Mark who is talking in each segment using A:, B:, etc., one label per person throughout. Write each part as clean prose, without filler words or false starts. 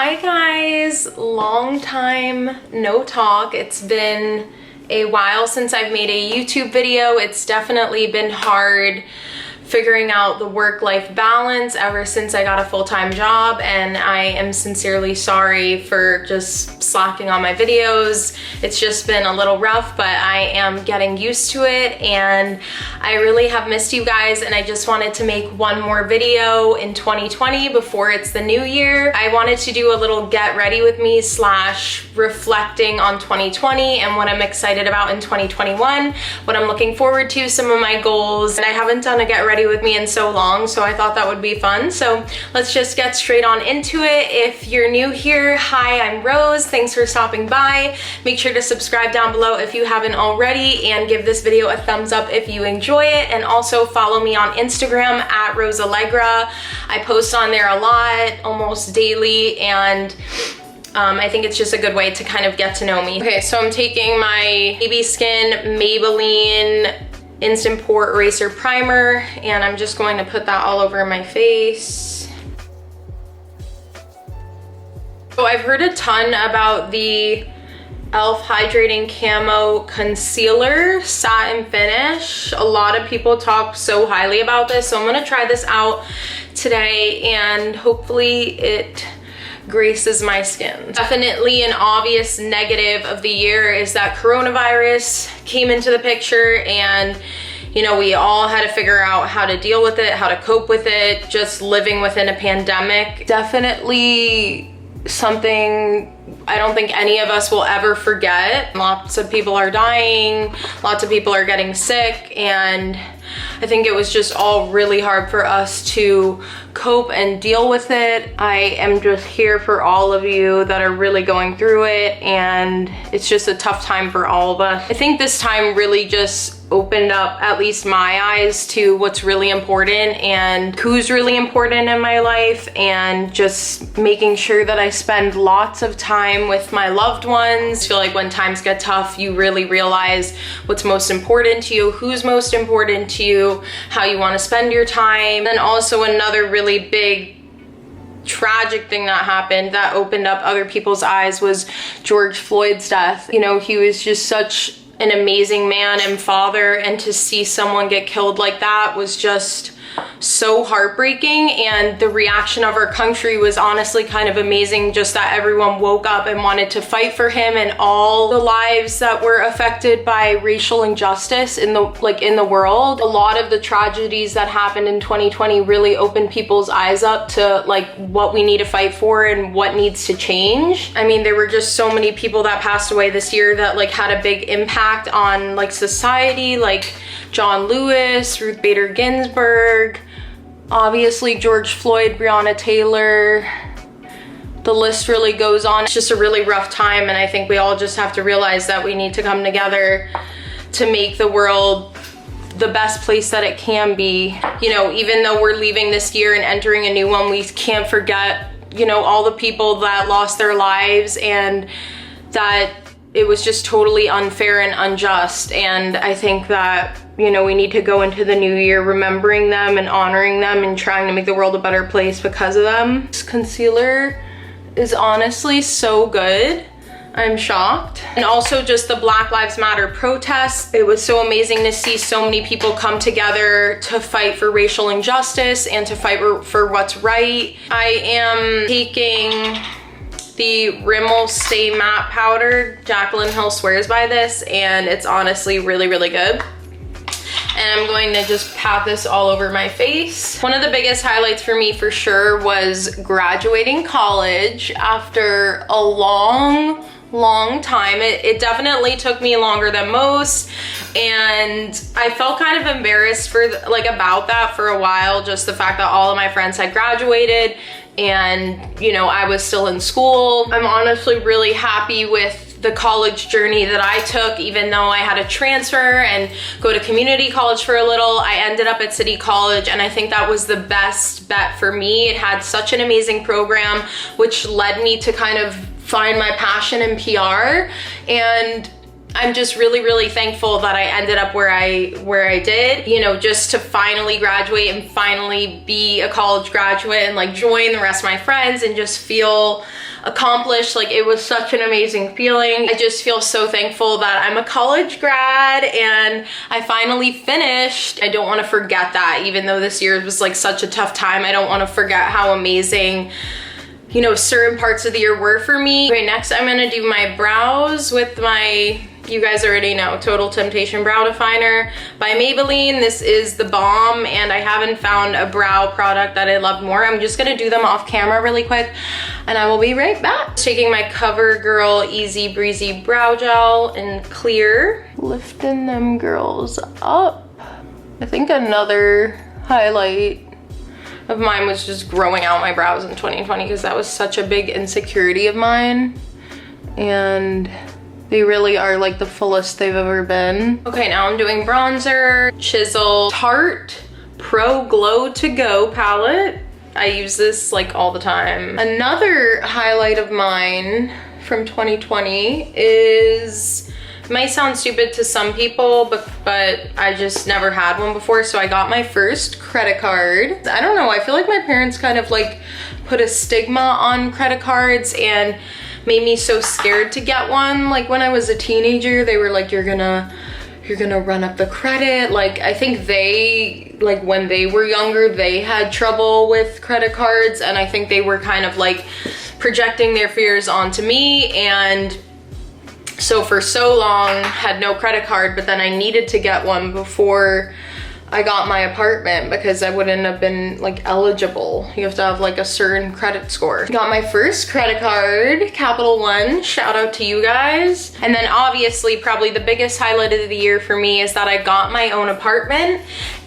A: Hi guys, long time no talk. It's been a while since I've made a YouTube video. It's definitely been hard figuring out the work-life balance ever since I got a full-time job, and I am sincerely sorry for just slacking on my videos. It's just been a little rough, but I am getting used to it, and I really have missed you guys, and I just wanted to make one more video in 2020 before it's the new year. I wanted to do a little get ready with me / reflecting on 2020 and what I'm excited about in 2021, what I'm looking forward to, some of my goals, and I haven't done a get ready with me in so long, so I thought that would be fun. So let's just get straight on into it. If you're new here, hi, I'm Rose. Thanks for stopping by. Make sure to subscribe down below if you haven't already, and give this video a thumbs up if you enjoy it, and also follow me on Instagram at Rosalegra. I post on there a lot, almost daily, and I think it's just a good way to kind of get to know me. Okay, so I'm taking my Baby Skin Maybelline Instant Pore Eraser Primer, and I'm just going to put that all over my face. So I've heard a ton about the e.l.f. Hydrating Camo Concealer Satin Finish. A lot of people talk so highly about this, so I'm gonna try this out today, and hopefully it graces my skin. Definitely an obvious negative of the year is that coronavirus came into the picture, and you know, we all had to figure out how to deal with it, how to cope with it, just living within a pandemic. Definitely something I don't think any of us will ever forget. Lots of people are dying, lots of people are getting sick, and I think it was just all really hard for us to cope and deal with it. I am just here for all of you that are really going through it, and it's just a tough time for all of us. I think this time really just opened up at least my eyes to what's really important and who's really important in my life, and just making sure that I spend lots of time with my loved ones. I feel like when times get tough, you really realize what's most important to you, who's most important to you, how you want to spend your time. And also another really big tragic thing that happened that opened up other people's eyes was George Floyd's death. You know, he was just such an amazing man and father, and to see someone get killed like that was just so heartbreaking. And the reaction of our country was honestly kind of amazing, just that everyone woke up and wanted to fight for him, and all the lives that were affected by racial injustice in the world. A lot of the tragedies that happened in 2020 really opened people's eyes up to what we need to fight for and what needs to change. I mean, there were just so many people that passed away this year that had a big impact on society, like John Lewis, Ruth Bader Ginsburg, obviously George Floyd, Breonna Taylor. The list really goes on. It's just a really rough time, and I think we all just have to realize that we need to come together to make the world the best place that it can be. You know, even though we're leaving this year and entering a new one, we can't forget, you know, all the people that lost their lives, and that it was just totally unfair and unjust. And I think that, you know, we need to go into the new year remembering them and honoring them and trying to make the world a better place because of them. This concealer is honestly so good. I'm shocked. And also just the Black Lives Matter protests. It was so amazing to see so many people come together to fight for racial injustice and to fight for what's right. I am taking the Rimmel Stay Matte Powder. Jaclyn Hill swears by this, and it's honestly really, really good. And I'm going to just pat this all over my face. One of the biggest highlights for me for sure was graduating college after a long time. It definitely took me longer than most, and I felt kind of embarrassed for about that for a while, just the fact that all of my friends had graduated and, you know, I was still in school. I'm honestly really happy with the college journey that I took, even though I had to transfer and go to community college for a little. I ended up at City College, and I think that was the best bet for me. It had such an amazing program, which led me to kind of find my passion in PR. And I'm just really thankful that I ended up where I did, you know, just to finally graduate and finally be a college graduate and like join the rest of my friends and just feel accomplished. Like, it was such an amazing feeling. I just feel so thankful that I'm a college grad and I finally finished. I don't want to forget that, even though this year was like such a tough time. I don't want to forget how amazing, you know, certain parts of the year were for me. Okay, next I'm gonna do my brows with my, you guys already know, Total Temptation Brow Definer by Maybelline. This is the bomb, and I haven't found a brow product that I love more. I'm just gonna do them off camera really quick, and I will be right back. Taking my CoverGirl Easy Breezy Brow Gel in clear. Lifting them girls up. I think another highlight of mine was just growing out my brows in 2020, because that was such a big insecurity of mine, and they really are like the fullest they've ever been. Okay, now I'm doing bronzer. Chisel Tarte Pro Glow To Go palette. I use this like all the time. Another highlight of mine from 2020 is, might sound stupid to some people, but I just never had one before, so I got my first credit card. I don't know, I feel like my parents kind of like put a stigma on credit cards and made me so scared to get one. Like, when I was a teenager, they were like, you're gonna run up the credit. Like, I think they, like, when they were younger, they had trouble with credit cards, and I think they were kind of like projecting their fears onto me. And so for so long had no credit card, but then I needed to get one before I got my apartment because I wouldn't have been like eligible. You have to have like a certain credit score. Got my first credit card, Capital One, shout out to you guys. And then obviously probably the biggest highlight of the year for me is that I got my own apartment,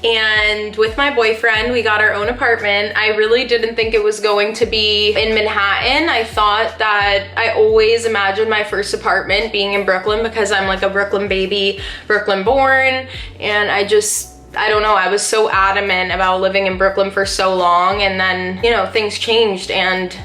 A: and with my boyfriend, we got our own apartment. I really didn't think it was going to be in Manhattan. I thought that, I always imagined my first apartment being in Brooklyn because I'm like a Brooklyn baby, Brooklyn born, and I don't know, I was so adamant about living in Brooklyn for so long, and then, you know, things changed and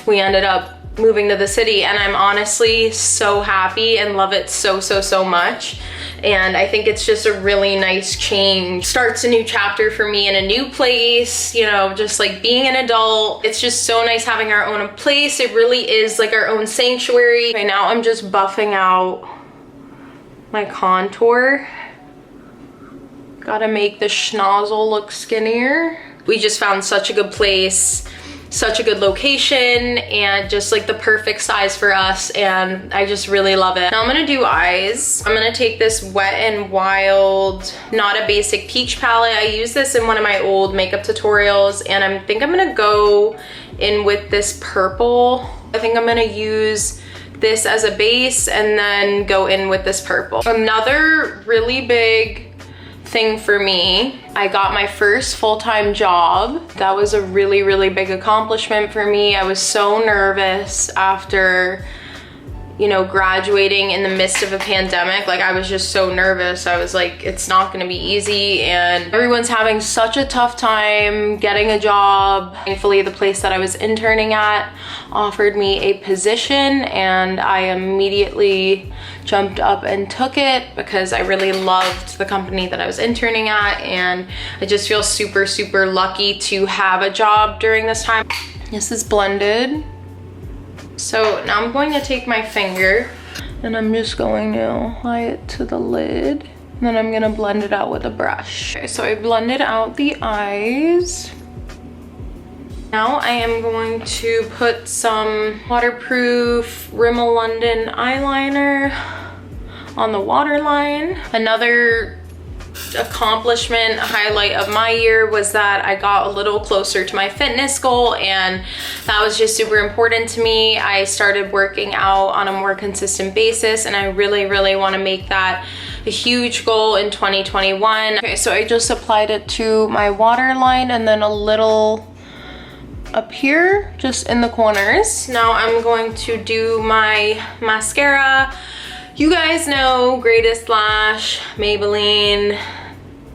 A: we ended up moving to the city, and I'm honestly so happy and love it so much. And I think it's just a really nice change. Starts a new chapter for me in a new place, you know, just like being an adult. It's just so nice having our own place. It really is like our own sanctuary. Right now I'm just buffing out my contour. Gotta make the schnozzle look skinnier. We just found such a good place, such a good location, and just like the perfect size for us, and I just really love it. Now I'm gonna do eyes. I'm gonna take this Wet n Wild Not a Basic Peach palette. I used this in one of my old makeup tutorials, and I think I'm gonna go in with this purple. I think I'm gonna use this as a base and then go in with this purple. Another really big thing for me, I got my first full-time job. That was a really big accomplishment for me. I was so nervous after, you know, graduating in the midst of a pandemic. Like, I was just so nervous. I was like, it's not gonna be easy, and everyone's having such a tough time getting a job. Thankfully, the place that I was interning at offered me a position, and I immediately jumped up and took it because I really loved the company that I was interning at, and I just feel super lucky to have a job during this time. This is blended. So now I'm going to take my finger and I'm just going to apply it to the lid, and then I'm gonna blend it out with a brush. Okay, so I blended out the eyes. Now I am going to put some waterproof Rimmel London eyeliner on the waterline. Another accomplishment highlight of my year was that I got a little closer to my fitness goal, and that was just super important to me. I started working out on a more consistent basis, and I really want to make that a huge goal in 2021. Okay, so I just applied it to my waterline and then a little up here, just in the corners. Now I'm going to do my mascara. You guys know Greatest Lash, Maybelline.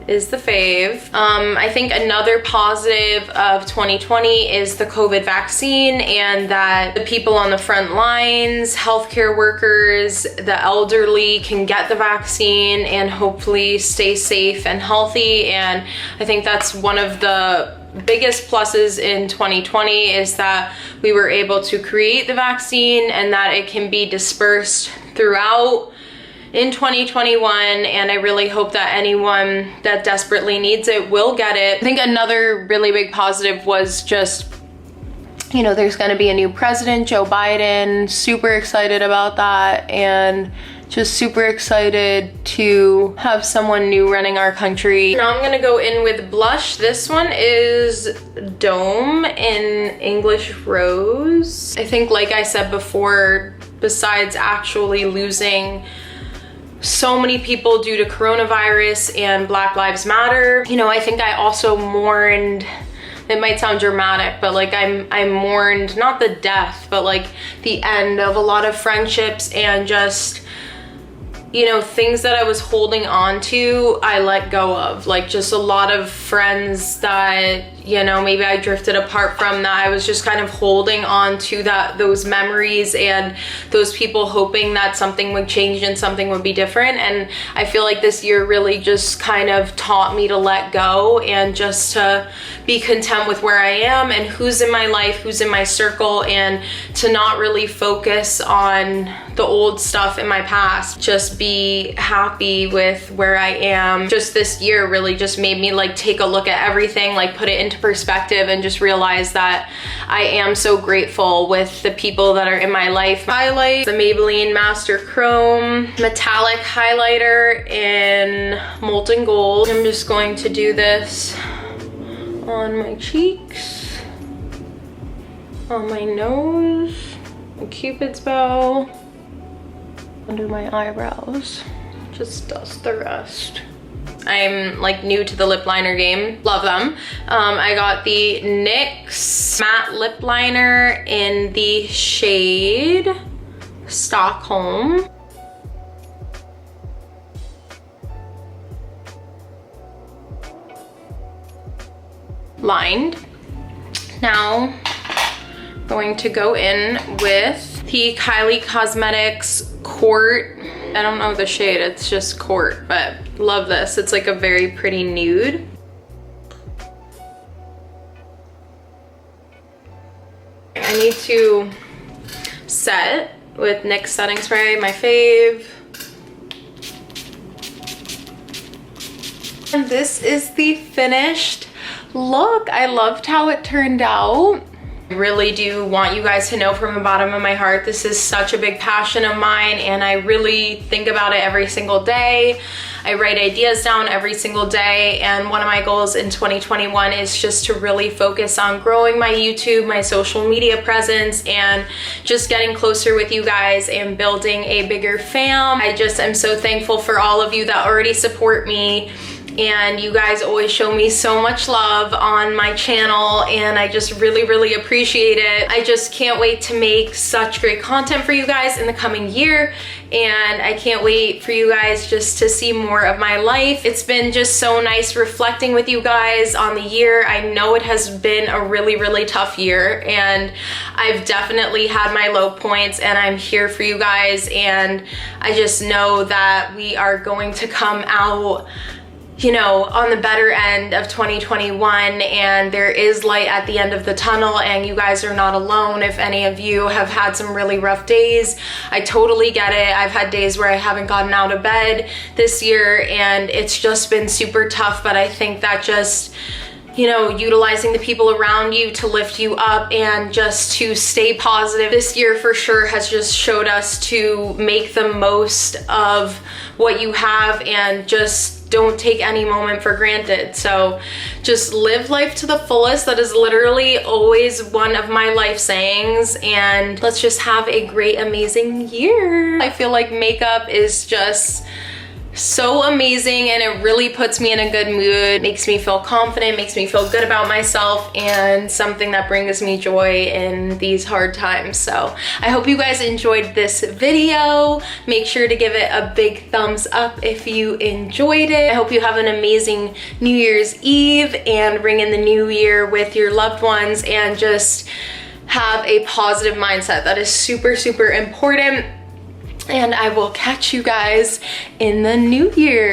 A: is the fave. I think another positive of 2020 is the COVID vaccine, and that the people on the front lines, healthcare workers, the elderly can get the vaccine and hopefully stay safe and healthy. And I think that's one of the biggest pluses in 2020 is that we were able to create the vaccine and that it can be dispersed throughout in 2021, and I really hope that anyone that desperately needs it will get it. I think another really big positive was just, you know, there's going to be a new president, Joe Biden. Super excited about that, and just super excited to have someone new running our country. Now I'm gonna go in with blush. This one is Dome in English Rose. I think, like I said before, besides actually losing so many people due to coronavirus and Black Lives Matter, you know, I think I also mourned, it might sound dramatic, but like I mourned not the death, but like the end of a lot of friendships, and just, you know, things that I was holding on to, I let go of. Like just a lot of friends that, you know, maybe I drifted apart from, that I was just kind of holding on to those memories and those people, hoping that something would change and something would be different. And I feel like this year really just kind of taught me to let go and just to be content with where I am and who's in my life, who's in my circle, and to not really focus on the old stuff in my past. Just be happy with where I am. Just this year really just made me like take a look at everything, like put it into perspective, and just realize that I am so grateful with the people that are in my life. Highlight the Maybelline Master Chrome metallic highlighter in molten gold. I'm just going to do this on my cheeks, on my nose, my Cupid's bow, under my eyebrows. Just dust the rest. I'm like new to the lip liner game. Love them. I got the NYX matte lip liner in the shade Stockholm. Lined. Now going to go in with the Kylie Cosmetics Court. I don't know the shade, it's just Court, but love this. It's like a very pretty nude. I need to set with NYX setting spray, my fave. And this is the finished look. I loved how it turned out. I really do want you guys to know from the bottom of my heart, this is such a big passion of mine, and I really think about it every single day. I write ideas down every single day, and one of my goals in 2021 is just to really focus on growing my YouTube, my social media presence, and just getting closer with you guys and building a bigger fam. I just am so thankful for all of you that already support me, and you guys always show me so much love on my channel, and I just really appreciate it. I just can't wait to make such great content for you guys in the coming year, and I can't wait for you guys just to see more of my life. It's been just so nice reflecting with you guys on the year. I know it has been a really tough year, and I've definitely had my low points, and I'm here for you guys, and I just know that we are going to come out, you know, on the better end of 2021, and there is light at the end of the tunnel, and you guys are not alone. If any of you have had some really rough days, I totally get it. I've had days where I haven't gotten out of bed this year, and it's just been super tough, but I think that just, you know, utilizing the people around you to lift you up and just to stay positive. This year for sure has just showed us to make the most of what you have and just don't take any moment for granted. So just live life to the fullest. That is literally always one of my life sayings, and let's just have a great, amazing year. I feel like makeup is just so amazing, and it really puts me in a good mood, makes me feel confident, makes me feel good about myself, and something that brings me joy in these hard times. So I hope you guys enjoyed this video. Make sure to give it a big thumbs up if you enjoyed it. I hope you have an amazing New Year's Eve and bring in the new year with your loved ones and just have a positive mindset. That is super, super important. And I will catch you guys in the new year.